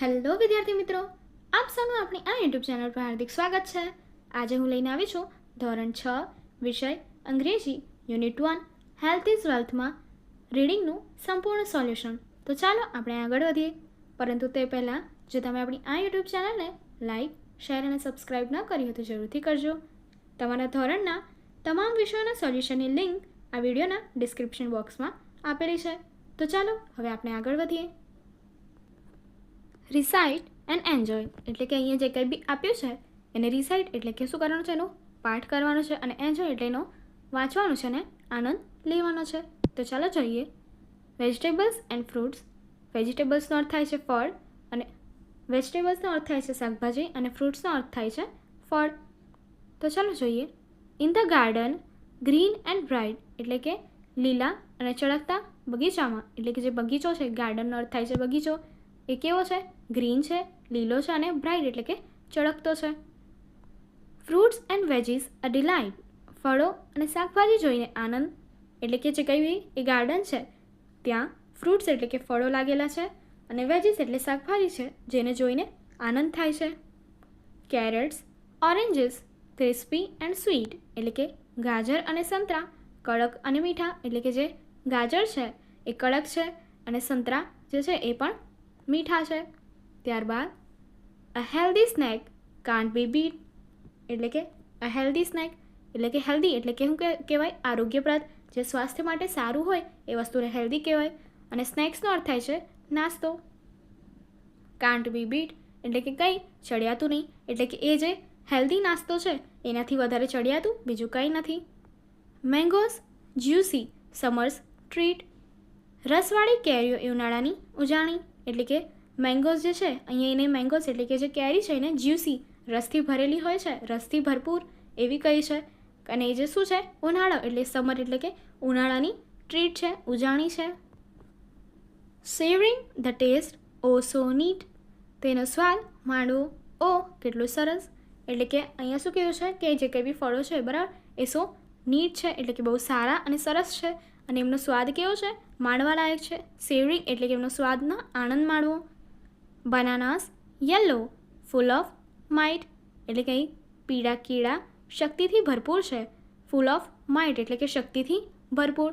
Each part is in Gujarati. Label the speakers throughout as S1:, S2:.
S1: હેલો વિદ્યાર્થી મિત્રો, આપ સૌનું આપણી આ યુટ્યુબ ચેનલ પર હાર્દિક સ્વાગત છે. આજે હું લઈને આવી છું ધોરણ 6 વિષય અંગ્રેજી યુનિટ 1 હેલ્થ ઇઝ વેલ્થમાં રીડિંગનું સંપૂર્ણ સોલ્યુશન. તો ચાલો આપણે આગળ વધીએ. પરંતુ તે પહેલાં જો તમે આપણી આ યુટ્યુબ ચેનલને લાઇક, શેર અને સબસ્ક્રાઈબ ન કરી હોય તો જરૂરથી કરજો. તમારા ધોરણના તમામ વિષયોના સોલ્યુશનની લિંક આ વિડીયોના ડિસ્ક્રિપ્શન બોક્સમાં આપેલી છે. તો ચાલો હવે આપણે આગળ વધીએ. રિસાઇટ એન્ડ એન્જોય એટલે કે અહીંયા જે કંઈ બી આપ્યું છે એને રિસાઇટ એટલે કે શું કરવાનું છે, એનો પાઠ કરવાનો છે, અને એન્જોય એટલે એનો વાંચવાનું છે અને આનંદ લેવાનો છે. તો ચાલો જોઈએ. Vegetables and fruits. વેજીટેબલ્સનો અર્થ થાય છે ફળ, અને વેજીટેબલ્સનો અર્થ થાય છે શાકભાજી, અને ફ્રૂટ્સનો અર્થ થાય છે ફળ. તો ચાલો જોઈએ. In the garden green and bright એટલે કે લીલા અને ચળકતા બગીચામાં, એટલે કે જે બગીચો છે, ગાર્ડનનો અર્થ થાય છે બગીચો, એ કેવો છે? ગ્રીન છે, લીલો છે, અને બ્રાઇટ એટલે કે ચળકતો છે. Fruits and veggies a delight. ફળો અને શાકભાજી જોઈને આનંદ, એટલે કે જે કંઈ એ ગાર્ડન છે ત્યાં ફ્રૂટ્સ એટલે કે ફળો લાગેલા છે, અને વેજીસ એટલે શાકભાજી છે જેને જોઈને આનંદ થાય છે. Carrots, oranges crispy and sweet એટલે કે ગાજર અને સંતરા કડક અને મીઠા, એટલે કે જે ગાજર છે એ કડક છે અને સંતરા જે છે એ પણ મીઠા છે. ત્યારબાદ a healthy snack can't be beat એટલે કે અ હેલ્ધી સ્નેક એટલે કે હેલ્ધી એટલે કે શું કહેવાય? આરોગ્યપ્રદ, જે સ્વાસ્થ્ય માટે સારું હોય એ વસ્તુને હેલ્ધી કહેવાય. અને સ્નેક્સનો અર્થ થાય છે નાસ્તો. કાન્ટ બી બીટ એટલે કે કંઈ ચડિયાતું નહીં, એટલે કે એ જે હેલ્ધી નાસ્તો છે એનાથી વધારે ચડિયાતું બીજું કંઈ નથી. Mangoes juicy summer's treat. રસવાળી કેરીઓ એ ઉનાળાની ઉજાણી, એટલે કે મેંગોઝ જે છે અહીંયા એને મેંગોઝ એટલે કે જે કેરી છે એને જ્યુસી રસથી ભરેલી હોય છે, રસથી ભરપૂર એવી કહી છે. અને એ જે શું છે? ઉનાળો એટલે સમર એટલે કે ઉનાળાની ટ્રીટ છે, ઉજાણી છે. Savouring the taste oh so neat. તેનો સ્વાદ માણવો ઓ કેટલું સરસ, એટલે કે અહીંયા શું કહ્યું છે કે જે કંઈ બી ફળો છે બરાબર એ સો નીટ છે એટલે કે બહુ સારા અને સરસ છે, અને એમનો સ્વાદ કેવો છે? માણવા લાયક છે. સેવરિંગ એટલે કે એમનો સ્વાદનો આનંદ માણવો. Bananas yellow full of might એટલે કે પીળા કીડા શક્તિથી ભરપૂર છે. ફૂલ ઓફ માઇટ એટલે કે શક્તિથી ભરપૂર,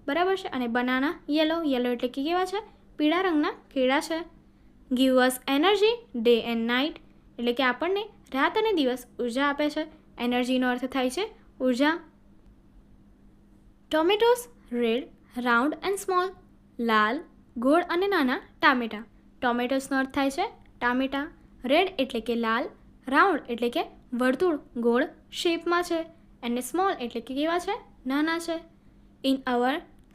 S1: બરાબર છે. અને બનાના યલો એટલે કે કેવા છે? પીળા રંગના કેળા છે. Give us energy day and night એટલે કે આપણને રાત અને દિવસ ઉર્જા આપે છે. એનર્જીનો અર્થ થાય છે ઉર્જા. Tomatoes red round and small. લાલ, ગોળ અને નાના ટામેટા. ટોમેટોસનો અર્થ થાય છે ટામેટા. રેડ એટલે કે લાલ, રાઉન્ડ એટલે કે વર્તુળ ગોળ શેપમાં છે, અને સ્મોલ એટલે કે કેવા છે? નાના છે. In our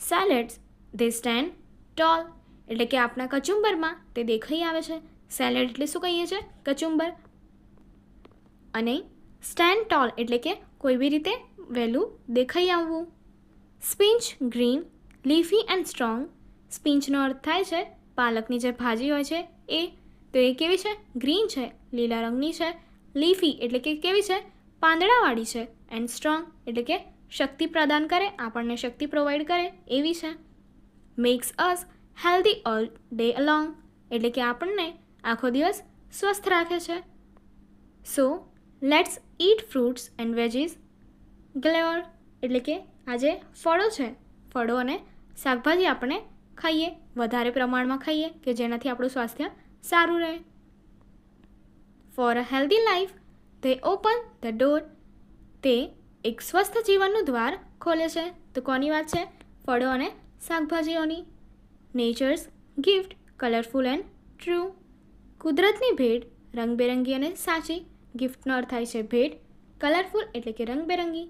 S1: salads they stand tall એટલે કે આપણા કચુંબરમાં તે દેખાઈ આવે છે. સેલેડ એટલે શું કહીએ છીએ? કચુંબર. અને સ્ટેન્ડ ટોલ એટલે કે કોઈ બી રીતે વહેલું દેખાઈ આવવું. સ્પિન્ચ ગ્રીન લીફી એન્ડ સ્ટ્રોંગ. સ્પિન્ચનો અર્થ થાય છે પાલકની જે ભાજી હોય છે એ, તો એ કેવી છે? ગ્રીન છે, લીલા રંગની છે. લીફી એટલે કે કેવી છે? પાંદડાવાળી છે. એન્ડ સ્ટ્રોંગ એટલે કે શક્તિ પ્રદાન કરે, આપણને શક્તિ પ્રોવાઈડ કરે એવી છે. Makes us healthy all day along એટલે કે આપણને આખો દિવસ સ્વસ્થ રાખે છે. So let's eat fruits and veggies galore એટલે કે આજે ફળો છે, ફળો અને શાકભાજી આપણે ખાઈએ, વધારે પ્રમાણમાં ખાઈએ કે જેનાથી આપણું સ્વાસ્થ્ય સારું રહે. For a healthy life they open the door. તે એક સ્વસ્થ જીવનનું દ્વાર ખોલે છે. તો કોની વાત છે? ફળો અને શાકભાજીઓની. Nature's gift colourful and true. કુદરતની ભેટ રંગબેરંગી અને સાચી. ગિફ્ટનો અર્થ થાય છે ભેટ, કલરફુલ એટલે કે રંગબેરંગી,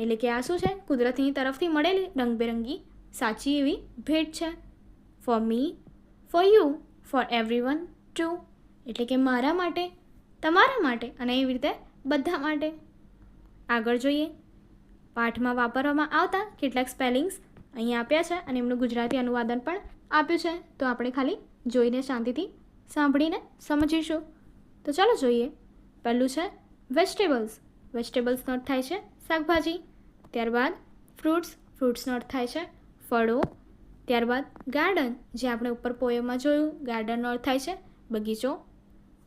S1: એટલે કે આ શું છે? કુદરતની તરફથી મળેલી રંગબેરંગી સાચી એવી ભેટ છે. For me, for you, for everyone too એટલે કે મારા માટે, તમારા માટે, અને એવી રીતે બધા માટે. આગળ જોઈએ. પાઠમાં વાપરવામાં આવતા કેટલાક સ્પેલિંગ્સ અહીંયા આપ્યા છે, અને એમનું ગુજરાતી અનુવાદન પણ આપ્યું છે. તો આપણે ખાલી જોઈને શાંતિથી સાંભળીને સમજીશું. તો ચાલો જોઈએ. પહેલું છે વેજીટેબલ્સ. વેજીટેબલ્સનો અર્થ થાય છે શાકભાજી. ત્યારબાદ ફ્રૂટ્સ. ફ્રૂટ્સનો અર્થ થાય છે ફળો. ત્યારબાદ ગાર્ડન, જે આપણે ઉપર પોએમમાં જોયું, ગાર્ડનનો અર્થ થાય છે બગીચો.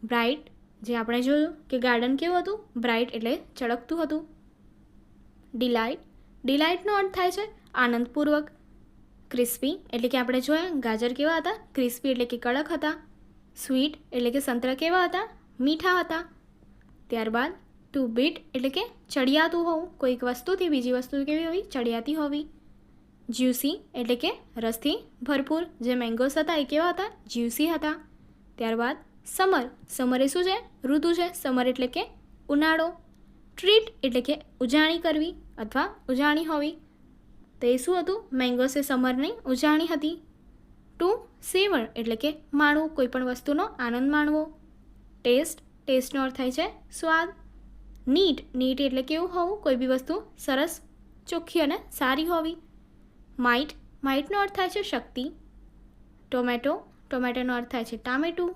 S1: બ્રાઇટ, જે આપણે જોયું કે ગાર્ડન કેવું હતું, બ્રાઇટ એટલે ચળકતું હતું. ડિલાઇટ, ડિલાઇટનો અર્થ થાય છે આનંદપૂર્વક. ક્રિસ્પી એટલે કે આપણે જોયા ગાજર કેવા હતા, ક્રિસ્પી એટલે કે કડક હતા. સ્વીટ એટલે કે સંતરા કેવા હતા, મીઠા હતા. ત્યારબાદ ટુ બીટ એટલે કે ચડિયાતું હોવું, કોઈક વસ્તુથી બીજી વસ્તુ કેવી હોવી, ચડિયાતી હોવી. જ્યુસી એટલે કે રસથી ભરપૂર, જે મેંગોસ હતા એ કેવા હતા, જ્યુસી હતા. ત્યારબાદ સમર, સમર એ શું છે, ઋતુ છે. સમર એટલે કે ઉનાળો. ટ્રીટ એટલે કે ઉજાણી કરવી અથવા ઉજાણી હોવી, તો એ શું હતું, મેંગોસ એ સમરની ઉજાણી હતી. ટુ સેવર એટલે કે માણવું, કોઈ પણ વસ્તુનો આનંદ માણવો. ટેસ્ટ, ટેસ્ટનો અર્થ થાય છે સ્વાદ. નીટ, નીટ એટલે કેવું હોવું, કોઈ બી વસ્તુ સરસ, ચોખ્ખી અને સારી હોવી. માઇટ, માઇટનો અર્થ થાય છે શક્તિ. ટોમેટો, ટોમેટોનો અર્થ થાય છે ટામેટું.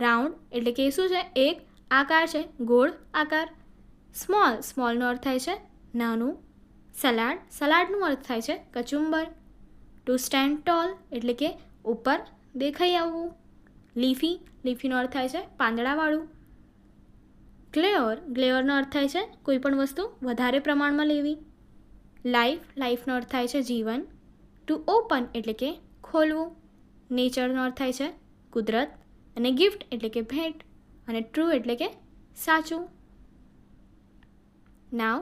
S1: રાઉન્ડ એટલે કે શું છે, એક આકાર છે, ગોળ આકાર. સ્મોલ, સ્મોલનો અર્થ થાય છે નાનું. સલાડ, સલાડનો અર્થ થાય છે કચુંબર. ટુ સ્ટેન્ડ ટોલ એટલે કે ઉપર દેખાઈ આવવું. લીફી, લીફીનો અર્થ થાય છે પાંદડાવાળું. ગ્લેઅર, ગ્લેઅરનો અર્થ થાય છે કોઈ પણ વસ્તુ વધારે પ્રમાણમાં લેવી. લાઈફ, લાઈફનો અર્થ થાય છે જીવન. ટુ ઓપન એટલે કે ખોલવું. નેચરનો અર્થ થાય છે કુદરત. અને ગિફ્ટ એટલે કે ભેટ. અને ટ્રુ એટલે કે સાચું. નાવ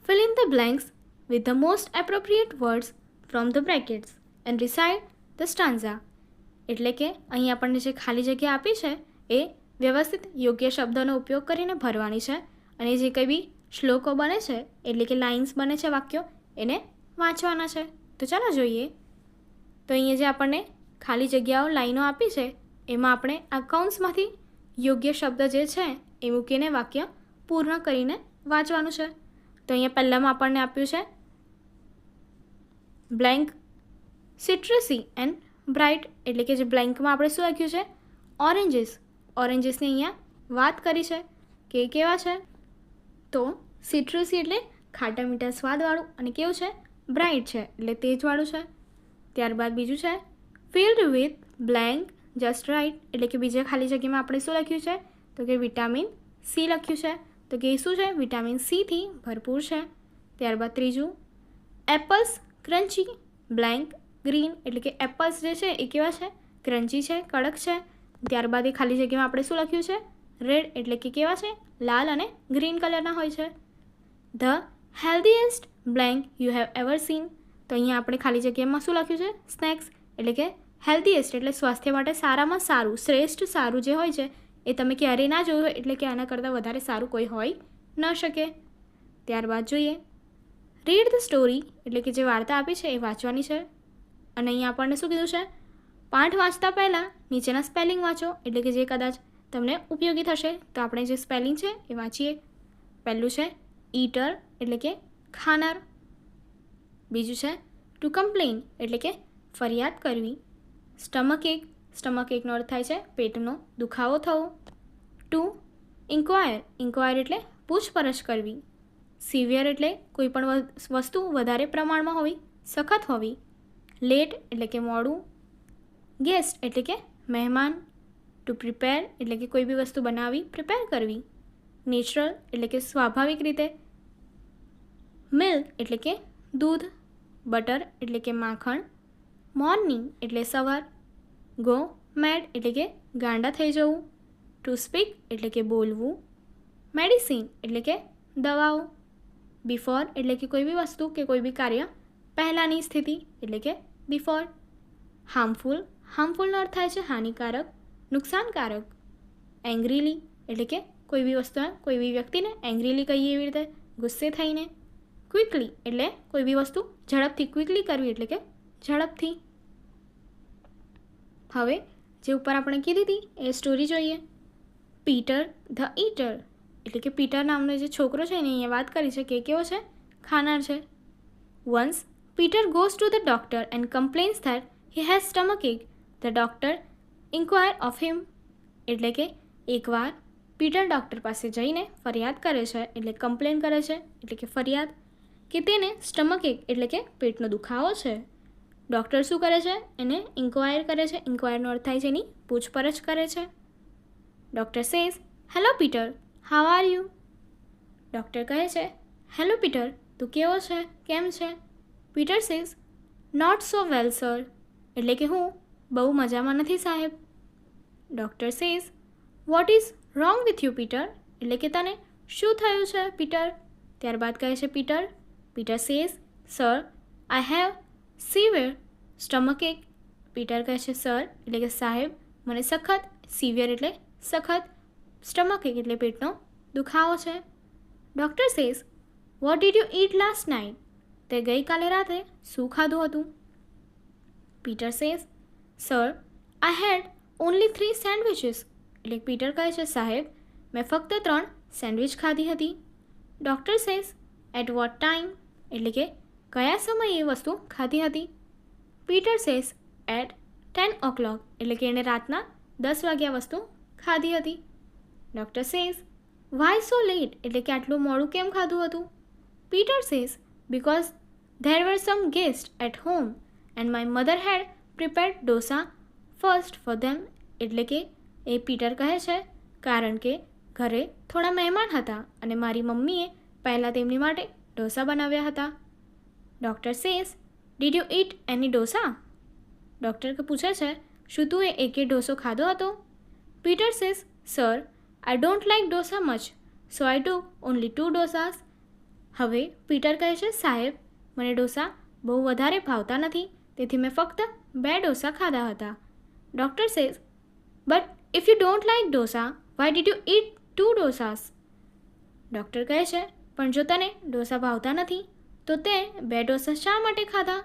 S1: fill in the blanks with the most appropriate words from the brackets and recite the stanza. એટલે કે અહીં આપણને જે ખાલી જગ્યા આપી છે એ વ્યવસ્થિત યોગ્ય શબ્દોનો ઉપયોગ કરીને ભરવાની છે અને જે કંઈ બી શ્લોકો બને છે એટલે કે લાઇન્સ બને છે, વાક્યો, એને વાંચવાના છે. તો ચાલો જોઈએ. તો અહીંયા જે આપણને ખાલી જગ્યાઓ લાઈનો આપી છે એમાં આપણે આ કૌંસમાંથી યોગ્ય શબ્દ જે છે એ મૂકીને વાક્ય પૂર્ણ કરીને વાંચવાનું છે. તો અહીંયા પહેલાંમાં આપણને આપ્યું છે બ્લેન્ક સિટ્રસી એન્ડ બ્રાઇટ, એટલે કે જે બ્લેન્કમાં આપણે શું લખ્યું છે, ઓરેન્જીસ. ઓરેન્જીસની અહીંયા વાત કરી છે કે કેવા છે, તો સિટ્રસી એટલે ખાટા મીઠા સ્વાદવાળું અને કેવું છે, બ્રાઇટ છે એટલે તેજવાળું છે. ત્યારબાદ બીજું છે field with blank just right, એટલે કે બીજા ખાલી જગ્યામાં આપણે શું લખ્યું છે, તો કે વિટામિન સી લખ્યું છે. તો કે શું છે, વિટામિન સીથી ભરપૂર છે. ત્યારબાદ ત્રીજું એપલ્સ ક્રન્ચી બ્લેન્ક ગ્રીન, એટલે કે એપલ્સ જે છે એ કેવા છે, ક્રન્ચી છે, કડક છે. ત્યારબાદ એ ખાલી જગ્યામાં આપણે શું લખ્યું છે, રેડ, એટલે કે કેવા છે, લાલ અને ગ્રીન કલરના હોય છે. The healthiest blank you have ever seen, તો અહીંયા આપણે ખાલી જગ્યામાં શું લખ્યું છે, સ્નેક્સ, એટલે કે હેલ્ધીએસ્ટ એટલે સ્વાસ્થ્ય માટે સારામાં સારું, શ્રેષ્ઠ સારું જે હોય છે એ તમે ક્યારેય ના જોયું હોય, એટલે કે આના કરતાં વધારે સારું કોઈ હોઈ ન શકે. ત્યારબાદ જોઈએ રીડ ધ સ્ટોરી, એટલે કે જે વાર્તા આપી છે એ વાંચવાની છે. અને અહીંયા આપણને શું કીધું છે, પાઠ વાંચતા પહેલાં નીચેના સ્પેલિંગ વાંચો, એટલે કે જે કદાચ તમને ઉપયોગી થશે. તો આપણે જે સ્પેલિંગ છે એ વાંચીએ. પહેલું છે ઈટર, એટલે કે ખાનાર. બીજું છે ટુ કમ્પ્લેન, એટલે કે ફરિયાદ કરવી. સ્ટમક એક, સ્ટમક એકનો અર્થ થાય છે પેટનો દુખાવો થવો. ટુ ઇન્ક્વાયર, ઇન્ક્વાયર એટલે પૂછપરછ કરવી. સિવિયર એટલે કોઈ પણ વસ્તુ વધારે પ્રમાણમાં હોવી, સખત હોવી. લેટ એટલે કે મોડું. ગેસ્ટ એટલે કે મહેમાન. ટુ પ્રિપેર એટલે કે કોઈ બી વસ્તુ બનાવવી, પ્રિપેર કરવી. નેચરલ એટલે કે સ્વાભાવિક રીતે. મિલ્ક એટલે કે દૂધ. બટર એટલે કે માખણ. મોર્નિંગ એટલે સવાર. ગો મેડ એટલે કે ગાંડા થઈ જવું. ટુ સ્પીક એટલે કે બોલવું. મેડિસિન એટલે કે દવાઓ. બિફોર એટલે કે કોઈ બી વસ્તુ કે કોઈ બી કાર્ય પહેલાંની સ્થિતિ, એટલે કે બિફોર. હાર્મફુલ, હાર્મફુલનો અર્થ થાય છે હાનિકારક, નુકસાનકારક. એંગ્રીલી એટલે કે કોઈ બી વસ્તુ, કોઈ બી વ્યક્તિને એંગ્રીલી કહીએ એવી રીતે ગુસ્સે થઈને. ક્વિકલી એટલે કોઈ બી વસ્તુ ઝડપથી, ક્વિકલી કરવી એટલે કે ઝડપથી. હવે જે ઉપર આપણે કીધી હતી એ સ્ટોરી જોઈએ. પીટર ધ ઈટર, એટલે કે પીટર નામનો જે છોકરો છે એને અહીંયા વાત કરી છે કે કેવો છે, ખાનાર છે. Once Peter goes to the doctor and complains that he has stomach ache. The doctor inquire of him, એટલે કે એકવાર પીટર ડૉક્ટર પાસે જઈને ફરિયાદ કરે છે, એટલે કમ્પ્લેન કરે છે, એટલે કે ફરિયાદ, કે તેને સ્ટમક એક એટલે કે પેટનો દુખાવો છે. ડૉક્ટર શું કરે છે? એને ઇન્ક્વાયર કરે છે. ઇન્ક્વાયરનો અર્થ થાય છે એની પૂછપરછ કરે છે. Doctor says, hello Peter, how are you? Doctor કહે છે, હેલો પીટર, તું કેવો છે? કેમ છે? Peter says, not so well sir, એટલે કે હું બહુ મજામાં નથી સાહેબ. Doctor says, what is wrong with you Peter, એટલે કે તને શું થયું છે પીટર? ત્યારબાદ કહે છે Peter says, sir I have severe stomach એક. પીટર કહે છે સર એટલે કે સાહેબ, મને સખત, સિવિયર એટલે સખત, સ્ટમક એક એટલે પેટનો દુખાવો છે. Doctor says, what did you eat last night, તે ગઈકાલે રાત્રે શું ખાધું હતું? Peter says, sir I had only 3 sandwiches, એટલે પીટર કહે છે સાહેબ, મેં ફક્ત 3 સેન્ડવિચ ખાધી હતી. Doctor says, at what time, એટલે કે કયા સમયે એ વસ્તુ ખાધી હતી? પીટર સેઝ, એટ 10 o'clock, એટલે કે એણે રાતના 10 વાગ્યા વસ્તુ ખાધી હતી. Doctor says, why so late, એટલે કે આટલું મોડું કેમ ખાધું હતું? Peter says, because there were some guest at home and my mother had prepared dosa first for them, એટલે કે એ પીટર કહે છે કારણ કે ઘરે થોડા મહેમાન હતા અને મારી મમ્મીએ પહેલાં તેમની માટે ઢોસા બનાવ્યા હતા. Doctor says, did you it any dosa? Doctor પૂછે છે શું તું એકે ઢોસો ખાધો હતો? Peter says, sir I don't like dosa much, so I took only 2 ડોસાસ. હવે પીટર કહે છે સાહેબ, મને ડોસા બહુ વધારે ભાવતા નથી, તેથી મેં ફક્ત 2 ડોસા ખાધા હતા. Doctor says, but if you don't like dosa, why did you eat 2 dosas? Doctor કહે છે પણ જો તને ડોસા ભાવતા નથી તો તે 2 ડોસા શા માટે ખાધા?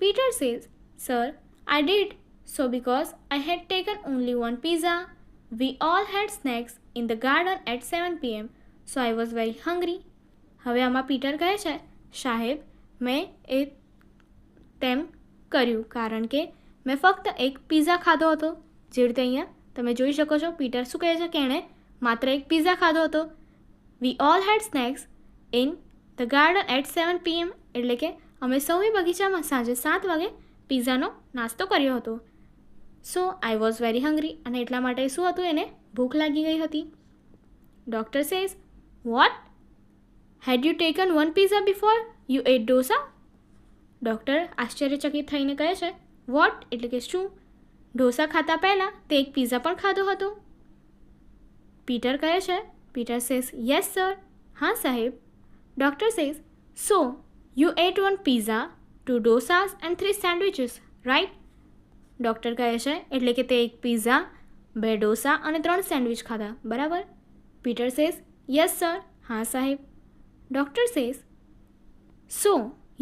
S1: Peter says, sir I did so because I head taken only 1 pizza. We all had snacks in the garden at 7 p.m. so I was very hungry. હવે આમાં પીટર કહે છે સાહેબ, મેં એ તેમ કર્યું કારણ કે મેં ફક્ત એક પિઝા ખાધો હતો. જે રીતે અહીંયા તમે જોઈ શકો છો પીટર શું કહે છે કે એણે માત્ર એક પિઝા ખાધો હતો. We all had snacks in the garden at 7 p.m. એટલે કે અમે સૌએ બગીચામાં સાંજે 7 વાગે પિઝાનો નાસ્તો કર્યો હતો. સો આઈ વોઝ વેરી હંગ્રી, અને એટલા માટે શું હતું, એને ભૂખ લાગી ગઈ હતી. Doctor says, what, had you taken 1 pizza before you ate dosa? Doctor આશ્ચર્યચકિત થઈને કહે છે વોટ, એટલે કે શું, ઢોસા ખાતા પહેલાં તે એક પિઝા પણ ખાધો હતો? પીટર કહે છે, પીટર સેઝ, યસ સર, હા સાહેબ. Doctor says, so you ate 1 pizza, 2 dosas and 3 sandwiches, right? Doctor કહે છે એટલે કે તે એક પિઝા, 2 ડોસા અને 3 સેન્ડવિચ ખાધા, બરાબર? પીટર સેઝ, યસ સર, હા સાહેબ. Doctor says, so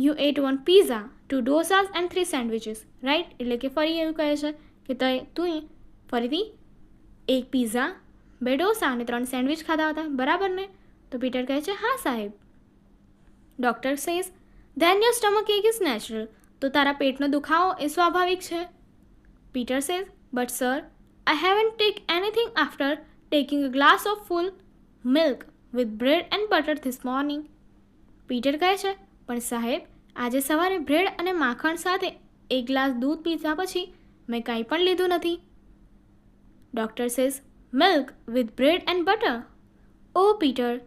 S1: you ate 1 pizza, 2 dosas and 3 sandwiches, right? એટલે કે ફરી એવું કહે છે કે તું ફરીથી એક પિઝા, 2 ડોસા અને 3 સેન્ડવિચ ખાધા હતા, બરાબર ને? તો પીટર કહે છે હા સાહેબ. Doctor says, then your stomach ache is natural, તો તારા પેટનો દુખાવો એ સ્વાભાવિક છે. Peter says, but sir I haven't take anything after taking a glass of full milk with bread and butter this morning. Peter કહે છે પણ સાહેબ, આજે સવારે બ્રેડ અને માખણ સાથે એક ગ્લાસ દૂધ પીધા પછી મેં કંઈ પણ લીધું નથી. Doctor says, milk with bread and butter? Oh Peter,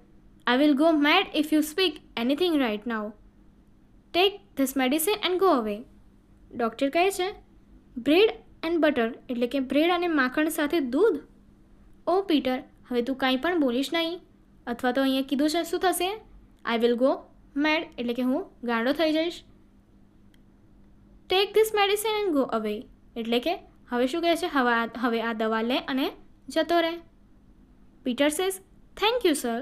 S1: I will go mad if you speak anything right now. Take this medicine and go away. Doctor કહે છે બ્રેડ એન્ડ બટર એટલે કે બ્રેડ અને માખણ સાથે દૂધ? ઓ પીટર, હવે તું કાંઈ પણ બોલીશ નહીં, અથવા તો અહીંયા કીધું છે શું થશે, આઈ વિલ ગો મેડ એટલે કે હું ગાંડો થઈ જઈશ. Tech this medicine and go અવે એટલે કે હવે શું કહે છે, હવે આ દવા લે અને જતો રહે. Peter says, thank you sir,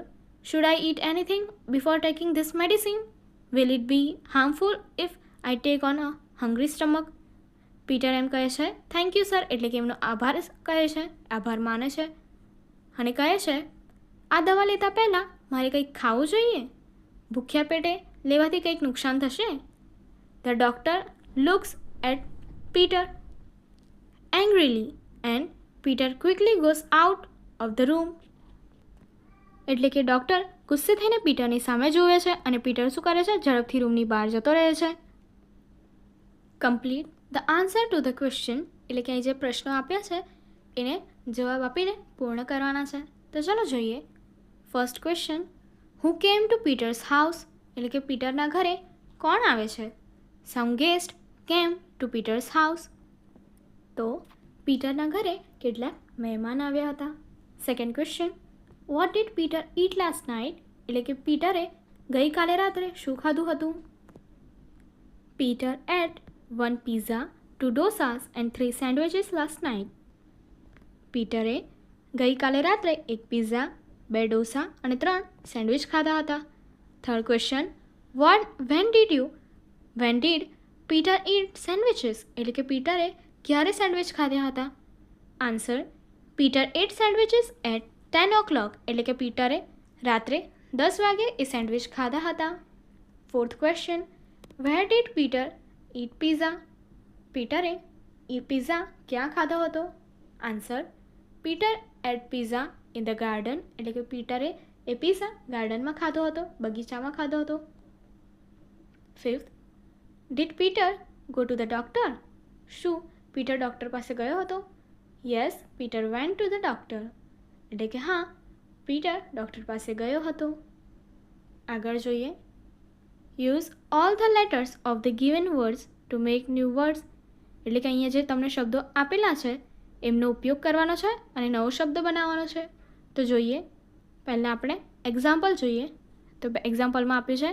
S1: should I eat anything before taking this medicine? Will it be harmful if I take on a hungry stomach? Peter એમ કહે છે થેન્ક યુ સર એટલે કે એમનો આભાર કહે છે, આભાર માને છે અને કહે છે આ દવા લેતા પહેલાં મારે કંઈક ખાવું જોઈએ? ભૂખ્યા પેટે લેવાથી કંઈક નુકસાન થશે? The doctor looks at Peter angrily and Peter quickly goes out of the room. એટલે કે ડૉક્ટર ગુસ્સે થઈને પીટરની સામે જુએ છે અને પીટર શું કરે છે, ઝડપથી રૂમની બહાર જતો રહે છે. Complete the answer to the question એટલે કે અહીં જે પ્રશ્નો આપ્યા છે એને જવાબ આપીને પૂર્ણ કરવાના છે. તો ચાલો જોઈએ. ફર્સ્ટ ક્વેશ્ચન, હુ કેમ ટુ પીટર્સ હાઉસ એટલે કે પીટરના ઘરે કોણ આવે છે? Some guest came to Peter's house. તો પીટરના ઘરે કેટલાક મહેમાન આવ્યા હતા. Second question, what did Peter eat last night એટલે કે પીટરે ગઈકાલે રાત્રે શું ખાધું હતું? Peter ate 1 pizza, 2 dosas and 3 sandwiches last night. પીટરે ગઈકાલે રાત્રે 1 પિઝા, 2 ડોસા અને 3 સેન્ડવિચ ખાધા હતા. Third question, when did Peter eat sandwiches એટલે કે પીટરે ક્યારે સેન્ડવિચ ખાધા હતા? Answer, Peter ate sandwiches at 10 o'clock એટલે કે પીટરે રાત્રે 10 વાગે એ સેન્ડવિચ ખાધા હતા. Fourth question, where did Peter eat pizza પીટરે એ પિઝા ક્યાં ખાધો હતો? Answer, Peter ate pizza in the garden એટલે કે પીટરે એ પિઝા ગાર્ડનમાં ખાધો હતો, બગીચામાં ખાધો હતો. Fifth, did Peter go to the doctor શું પીટર ડૉક્ટર પાસે ગયો હતો? Yes, Peter went to the doctor એટલે કે હા, પીટર ડૉક્ટર પાસે ગયો હતો. આગળ જોઈએ. Use all the letters of the given words to make new words એટલે કે અહીંયા જે તમને શબ્દો આપેલા છે એમનો ઉપયોગ કરવાનો છે અને નવો શબ્દ બનાવવાનો છે. તો જોઈએ. પહેલાં આપણે એક્ઝામ્પલ જોઈએ. તો એક્ઝામ્પલમાં આપ્યું છે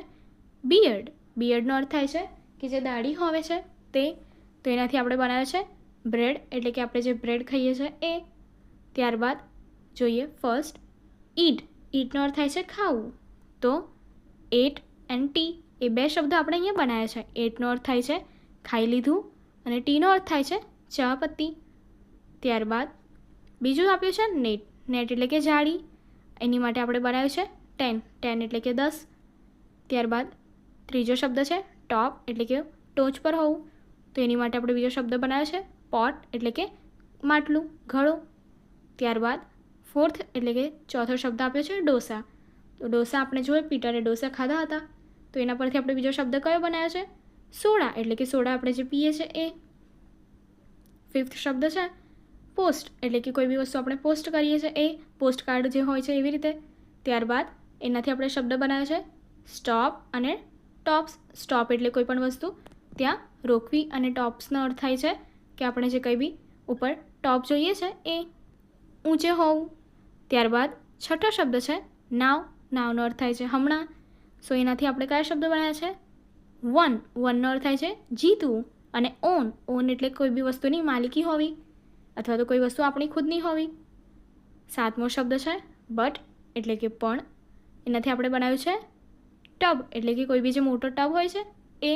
S1: બિયર્ડ. બિયર્ડનો અર્થ થાય છે કે જે દાઢી હોવે છે તે. તો એનાથી આપણે બનાવ્યો છે બ્રેડ એટલે કે આપણે જે બ્રેડ ખાઈએ છીએ એ. ત્યારબાદ જોઈએ ફર્સ્ટ ઈટ. ઈટનો અર્થ થાય છે ખાવું. તો એટ એન્ડ ટી એ બે શબ્દો આપણે અહીંયા બનાવ્યા છે. એટનો અર્થ થાય છે ખાઈ લીધું અને ટીનો અર્થ થાય છે ચા પત્તી. ત્યારબાદ બીજું આપ્યું છે નેટ. નેટ એટલે કે જાળી. એની માટે આપણે બનાવ્યું છે 10. 10 એટલે કે 10. ત્યારબાદ ત્રીજો શબ્દ છે ટોપ એટલે કે ટોચ પર હોવું. તો એની માટે આપણે બીજો શબ્દ બનાવ્યો છે પોટ એટલે કે માટલું, ઘડો. ત્યારબાદ ફોર્થ એટલે કે ચોથો શબ્દ આપ્યો છે ડોસા. તો ડોસા આપણે જોઈએ પીટરે ડોસા ખાધા હતા. તો એના પરથી આપણે બીજો શબ્દ કયો બનાવ્યો છે? સોડા એટલે કે સોડા આપણે જે પીએ છીએ એ. ફિફ્થ શબ્દ છે પોસ્ટ એટલે કે કોઈ બી વસ્તુ આપણે પોસ્ટ કરીએ છીએ એ. પોસ્ટ કાર્ડ જે હોય છે એવી રીતે. ત્યારબાદ એનાથી આપણે શબ્દ બનાવ્યો છે સ્ટોપ અને ટોપ્સ. સ્ટોપ એટલે કોઈ પણ વસ્તુ ત્યાં રોકવી અને ટોપ્સનો અર્થ થાય છે કે આપણે જે કંઈ બી ઉપર ટોપ જોઈએ છે એ ઊંચે હોવું. ત્યારબાદ છઠ્ઠો શબ્દ છે નાવ. નાવનો અર્થ થાય છે હમણાં. સો એનાથી આપણે કયા શબ્દ બનાવ્યા છે? વન. વનનો અર્થ થાય છે જીતવું અને ઓન. ઓન એટલે કોઈ બી વસ્તુની માલિકી હોવી અથવા તો કોઈ વસ્તુ આપણી ખુદની હોવી. સાતમો શબ્દ છે બટ એટલે કે પણ. એનાથી આપણે બનાવ્યું છે ટબ એટલે કે કોઈ બી જે મોટો ટબ હોય છે એ.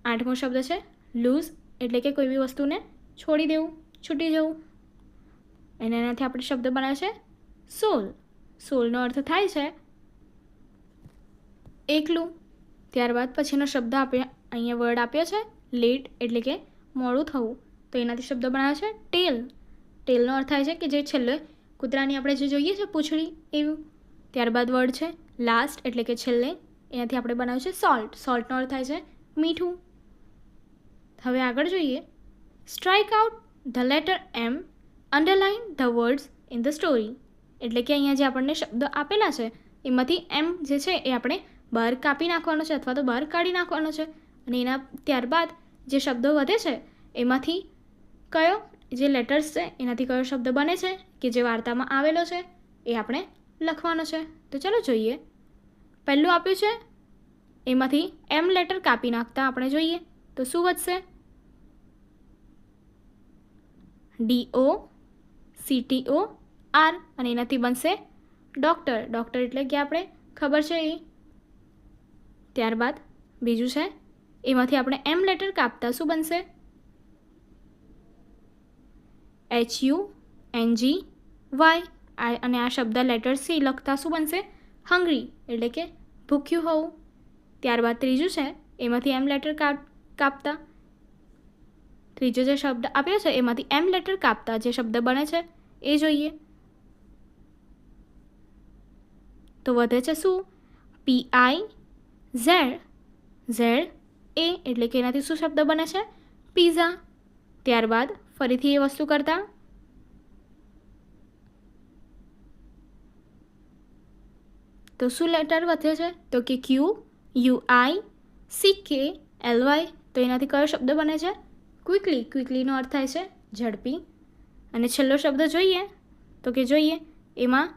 S1: આઠમો શબ્દ છે લૂઝ એટલે કે કોઈ બી વસ્તુને છોડી દેવું, છૂટી જવું. અને એનાથી આપણે શબ્દ બનાવ્યો છે સોલ. સોલનો અર્થ થાય છે એકલું. ત્યારબાદ પછીનો શબ્દ અહીંયા વર્ડ આપ્યો છે લેટ એટલે કે મોડું થવું. તો એનાથી શબ્દ બનાવ્યો છે ટેલ. ટેલનો અર્થ થાય છે કે જે છેલ્લે કૂતરાની આપણે જે જોઈએ છે પૂંછડી એવું. ત્યારબાદ વર્ડ છે લાસ્ટ એટલે કે છેલ્લે. એનાથી આપણે બનાવ્યું છે સોલ્ટ. સોલ્ટનો અર્થ થાય છે મીઠું. હવે આગળ જોઈએ. Strike out the letter M, underline the words in the story એટલે કે અહીંયા જે આપણને શબ્દો આપેલા છે એમાંથી એમ જે છે એ આપણે બહાર કાપી નાખવાનો છે અથવા તો બહાર કાઢી નાખવાનો છે. અને એના ત્યારબાદ જે શબ્દો વધે છે એમાંથી કયો જે લેટર્સ છે એનાથી કયો શબ્દ બને છે કે જે વાર્તામાં આવેલો છે એ આપણે લખવાનો છે. તો ચાલો જોઈએ. પહેલું આપ્યું છે એમાંથી એમ લેટર કાપી નાખતા આપણે જોઈએ તો શું વધશે? DO CTO R અને એનાથી બનશે ડૉક્ટર. ડૉક્ટર એટલે કે આપણે ખબર છે એ. ત્યારબાદ બીજું છે એમાંથી આપણે એમ લેટર કાપતા શું બનશે? HUNGY અને આ શબ્દ લેટર્સથી લખતા શું બનશે? હંગ્રી એટલે કે ભૂખ્યું હોવું. ત્યારબાદ ત્રીજું છે એમાંથી એમ લેટર કાપતા. ત્રીજો જે શબ્દ આપ્યો છે એમાંથી એમ લેટર કાપતા જે શબ્દ બને છે એ જોઈએ. તો વધે છે શું? PIZ એ એટલે કે એનાથી શું શબ્દ બને છે? પીઝા. ત્યારબાદ ફરીથી એ વસ્તુ કરતા તો શું લેટર વધે છે? તો કે QUICKLY. તો એનાથી કયો શબ્દ બને છે? ક્વિકલી. ક્વિકલીનો અર્થ થાય છે ઝડપી. અને છેલ્લો શબ્દ જોઈએ તો કે જોઈએ એમાં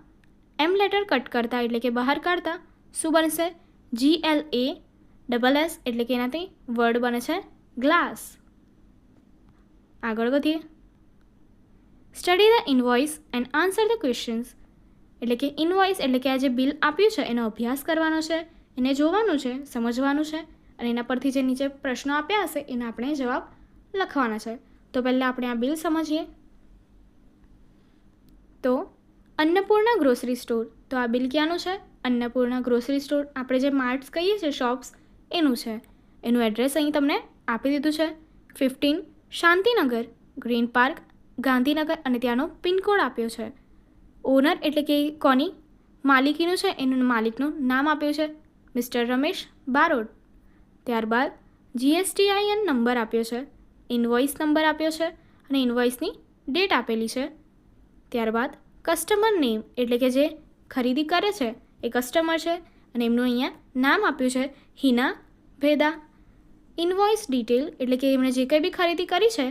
S1: એમ લેટર કટ કરતા એટલે કે બહાર કાઢતા શું બનશે? GLASS એટલે કે એનાથી વર્ડ બને છે ગ્લાસ. આગળ વધીએ. Study the invoice and answer the questions. એટલે કે ઇનવોઇસ એટલે કે આ જે બિલ આપ્યું છે એનો અભ્યાસ કરવાનો છે, એને જોવાનું છે, સમજવાનું છે અને એના પરથી જે નીચે પ્રશ્નો આપ્યા હશે એના આપણે જવાબ લખવાના છે. તો પહેલાં આપણે આ બિલ સમજીએ. તો અન્નપૂર્ણા ગ્રોસરી સ્ટોર. તો આ બિલ ક્યાંનું છે? Annapurna grocery store. આપણે જે માર્ટ્સ કહીએ છીએ શોપ્સ એનું છે. એનું એડ્રેસ અહીં તમને આપી દીધું છે 15 શાંતિનગર, ગ્રીન પાર્ક, ગાંધીનગર અને ત્યાંનો પિનકોડ આપ્યો છે. ઓનર એટલે કે કોની માલિકીનું છે એનું માલિકનું નામ આપ્યું છે મિસ્ટર રમેશ બારોટ. ત્યારબાદ GSTIN નંબર આપ્યો છે, ઇનવોઇસ નંબર આપ્યો છે અને ઇનવોઇસની ડેટ આપેલી છે. ત્યારબાદ કસ્ટમર નેમ એટલે કે જે ખરીદી કરે છે એ કસ્ટમર છે અને એમનું અહીંયા નામ આપ્યું છે હિના ભેદા. ઇનવોઇસ ડિટેલ એટલે કે એમણે જે કંઈ બી ખરીદી કરી છે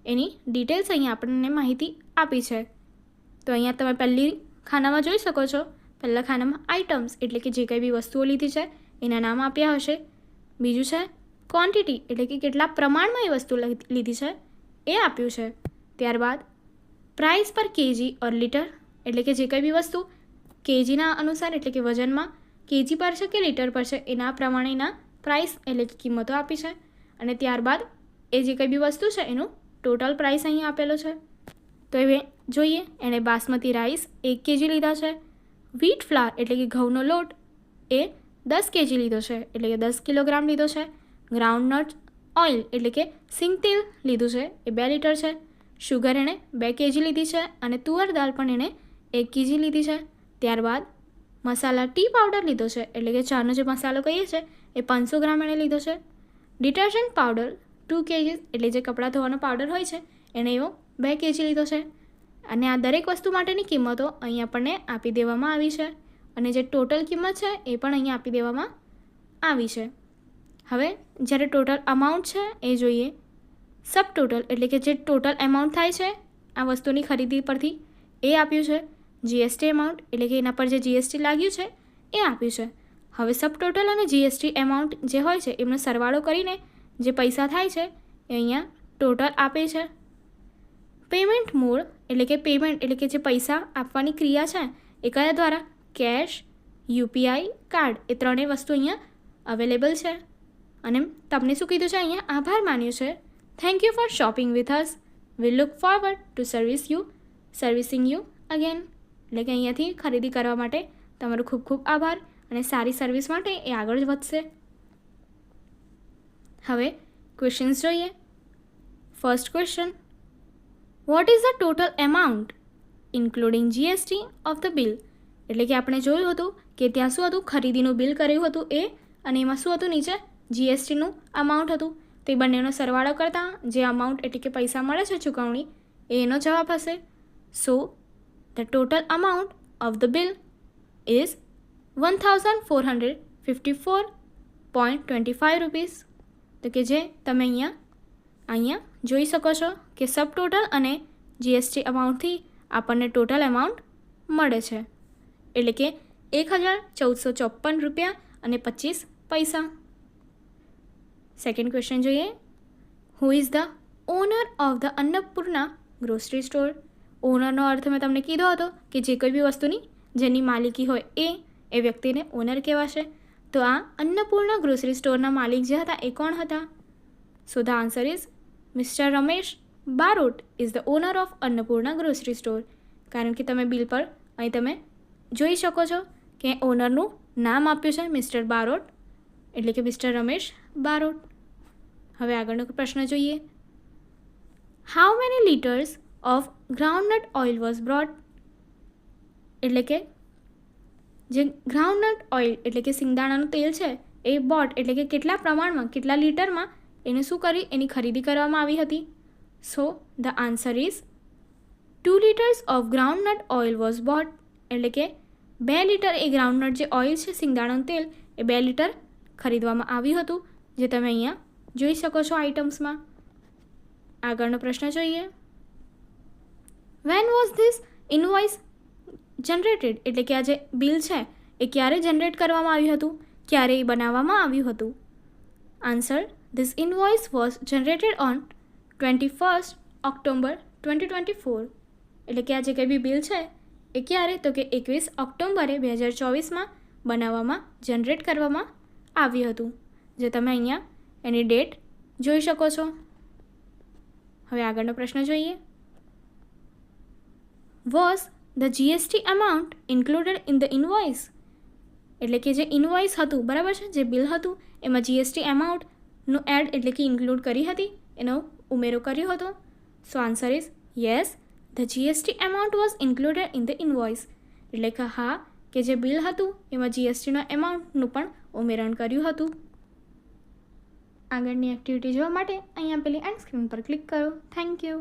S1: એની ડિટેલ્સ અહીંયા આપણને માહિતી આપી છે. તો અહીંયા તમે પહેલી ખાનામાં જોઈ શકો છો. પહેલા ખાનામાં આઇટમ્સ એટલે કે જે કંઈ બી વસ્તુઓ લીધી છે એના નામ આપ્યા હશે. બીજું છે ક્વોન્ટિટી એટલે કે કેટલા પ્રમાણમાં એ વસ્તુ લીધી છે એ આપ્યું છે. ત્યારબાદ પ્રાઇસ પર કેજી ઓર લીટર એટલે કે જે કંઈ બી વસ્તુ કેજીના અનુસાર એટલે કે વજનમાં કેજી પર છે કે લીટર પર છે એના પ્રમાણેના પ્રાઇસ એટલે કે કિંમતો આપી છે. અને ત્યારબાદ એ જે કંઈ બી વસ્તુ છે એનું ટોટલ પ્રાઇસ અહીં આપેલો છે. તો એ જોઈએ એણે બાસમતી રાઈસ 1 kg લીધા છે. વ્હીટ ફ્લાવર એટલે કે ઘઉંનો લોટ એ 10 kg લીધો છે એટલે કે 10 કિલોગ્રામ લીધો છે. ગ્રાઉન્ડનટ ઓઇલ એટલે કે સિંગ તેલ લીધું છે એ 2 લીટર છે. શુગર એણે 2 kg લીધી છે અને તુવર દાળ પણ એણે 1 kg લીધી છે. ત્યારબાદ મસાલા ટી પાવડર લીધો છે એટલે કે ચાનો જે મસાલો કહીએ છીએ એ 500 ગ્રામ એણે લીધો છે. ડિટર્જન્ટ પાવડર 2 kg એટલે જે કપડાં ધોવાનો પાવડર હોય છે એણે એવો 2 kg લીધો છે. અને આ દરેક વસ્તુ માટેની કિંમતો અહીં આપણને આપી દેવામાં આવી છે અને જે ટોટલ કિંમત છે એ પણ અહીં આપી દેવામાં આવી છે. હવે જ્યારે ટોટલ અમાઉન્ટ છે એ જોઈએ. સબ ટોટલ એટલે કે જે ટોટલ એમાઉન્ટ થાય છે આ વસ્તુની ખરીદી પરથી એ આપ્યું છે. GST એમાઉન્ટ એટલે કે એના પર જે GST લાગ્યું છે એ આપ્યું છે. હવે સબ ટોટલ અને GST એમાઉન્ટ જે હોય છે એમનો સરવાળો કરીને જે પૈસા થાય છે એ અહીંયા ટોટલ આપે છે. પેમેન્ટ મોડ એટલે કે પેમેન્ટ એટલે કે જે પૈસા આપવાની ક્રિયા છે એ કયા દ્વારા? કેશ, UPI, કાર્ડ એ ત્રણેય વસ્તુ અહીંયા અવેલેબલ છે. અને તમને શું કીધું છે અહીંયા? આભાર માન્યો છે. Thank you for shopping with us. We look forward to servicing you again. એટલે કે અહીંયાથી ખરીદી કરવા માટે તમારો ખૂબ ખૂબ આભાર અને સારી સર્વિસ માટે એ આગળ વધશે. હવે ક્વેશ્ચન્સ જોઈએ. First question, what is the total amount including GST of the bill? એટલે કે આપણે જોયું હતું કે ત્યાં શું હતું? ખરીદીનું બિલ કર્યું હતું એ અને એમાં શું હતું? નીચે GSTનું અમાઉન્ટ હતું. તે બંનેનો સરવાળો કરતાં જે અમાઉન્ટ એટલે કે પૈસા મળે છે ચૂકવણી એનો જવાબ હશે. So the total amount of the bill is 1454.25 rupees. તો કે જે તમે અહીંયા જોઈ શકો છો કે સબ ટોટલ અને GST અમાઉન્ટથી આપણને ટોટલ અમાઉન્ટ મળે છે એટલે કે 1,1454 રૂપિયા અને 25 પૈસા. સેકન્ડ ક્વેશ્ચન જોઈએ. Who is the owner of the Annapurna grocery store? ઓનરનો અર્થ મેં તમને કીધો હતો કે જે કોઈ બી વસ્તુની જેની માલિકી હોય એ વ્યક્તિને ઓનર કહેવાશે. તો આ અન્નપૂર્ણા ગ્રોસરી સ્ટોરના માલિક જે હતા એ કોણ હતા? So the answer is mister Ramesh Barot is the owner of Annapurna grocery store. કારણ કે તમે બિલ પર અહીં તમે જોઈ શકો છો કે ઓનરનું નામ આપ્યું છે મિસ્ટર બારોટ એટલે કે મિસ્ટર રમેશ બારોટ. હવે આગળનો પ્રશ્ન જોઈએ. How many litres of groundnut oil was brought? એટલે કે જે ગ્રાઉન્ડનટ ઓઇલ એટલે કે સિંગદાણાનું તેલ છે એ બોટ એટલે કે કેટલા પ્રમાણમાં, કેટલા લીટરમાં એને શું કરી, એની ખરીદી કરવામાં આવી હતી? So the answer is 2 liters of groundnut oil was bought. એટલે કે 2 લીટર એ ગ્રાઉન્ડનટ જે ઓઇલ છે, સિંગદાણાનું તેલ, એ 2 લીટર ખરીદવામાં આવ્યું હતું, જે તમે અહીંયા જોઈ શકો છો આઇટમ્સમાં. આગળનો પ્રશ્ન જોઈએ. When was this invoice generated? એટલે કે આ જે બિલ છે એ ક્યારે જનરેટ કરવામાં આવ્યું હતું, ક્યારે એ બનાવવામાં આવ્યું હતું? Answer, this invoice was generated on 21st October 2024. એટલે કે આ જે કંઈ બી બિલ છે એ ક્યારે, તો કે 21 ઓક્ટોબરે 2024માં બનાવવામાં, જનરેટ કરવામાં આવ્યું હતું, જે તમે અહીંયા એની ડેટ જોઈ શકો છો. હવે આગળનો પ્રશ્ન જોઈએ. Was the GST amount included in the invoice? એટલે કે જે ઇનવોઇસ હતું, બરાબર છે, જે બિલ હતું એમાં GST અમાઉન્ટનું એડ એટલે કે ઇન્ક્લુડ કરી હતી, એનો ઉમેરો કર્યો હતો. So answer is yes, the GST amount was included in the invoice. એટલે કે હા, કે જે બિલ હતું એમાં GSTના એમાઉન્ટનું પણ ઉમેરણ કર્યું હતું. આગળની એક્ટિવિટી જોવા માટે અહીંયા પેલી એન્ડ સ્ક્રીન પર ક્લિક કરો. Thank you.